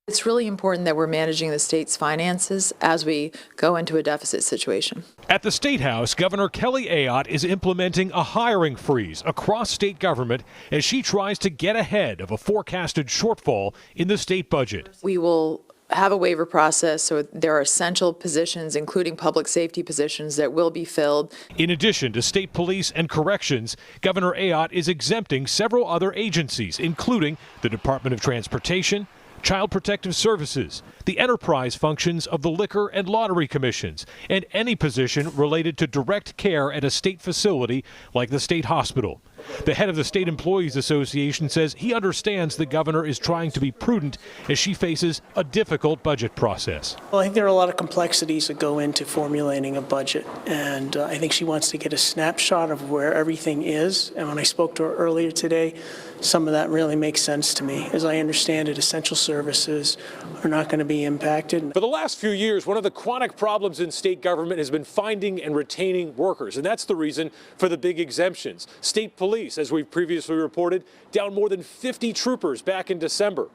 It's really important that we're managing the state's finances as we go into a deficit situation. At the State House, Governor Kelly Ayotte is implementing a hiring freeze across state government as she tries to get ahead of a forecasted shortfall in the state budget. We will have a waiver process, so there are essential positions, including public safety positions, that will be filled. In addition to state police and corrections, Governor Ayotte is exempting several other agencies, including the Department of Transportation, Child Protective Services, the enterprise functions of the Liquor and Lottery Commissions, and any position related to direct care at a state facility like the state hospital. The head of the State Employees Association says he understands the governor is trying to be prudent as she faces a difficult budget process. Well, I think there are a lot of complexities that go into formulating a budget, and I think she wants to get a snapshot of where everything is. And when I spoke to her earlier today, some of that really makes sense to me. As I understand it, essential services are not going to be impacted. For the last few years, one of the chronic problems in state government has been finding and retaining workers, and that's the reason for the big exemptions. State police, as we've previously reported, down more than 50 troopers back in December.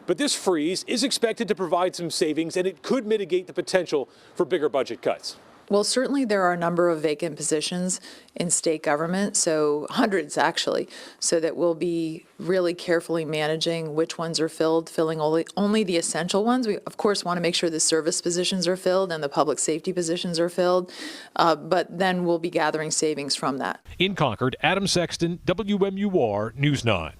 But this freeze is expected to provide some savings, and it could mitigate the potential for bigger budget cuts. Well, certainly there are a number of vacant positions in state government, so hundreds actually, so that we'll be really carefully managing which ones are filled, filling only the essential ones. We, of course, want to make sure the service positions are filled and the public safety positions are filled, but then we'll be gathering savings from that. In Concord, Adam Sexton, WMUR News 9.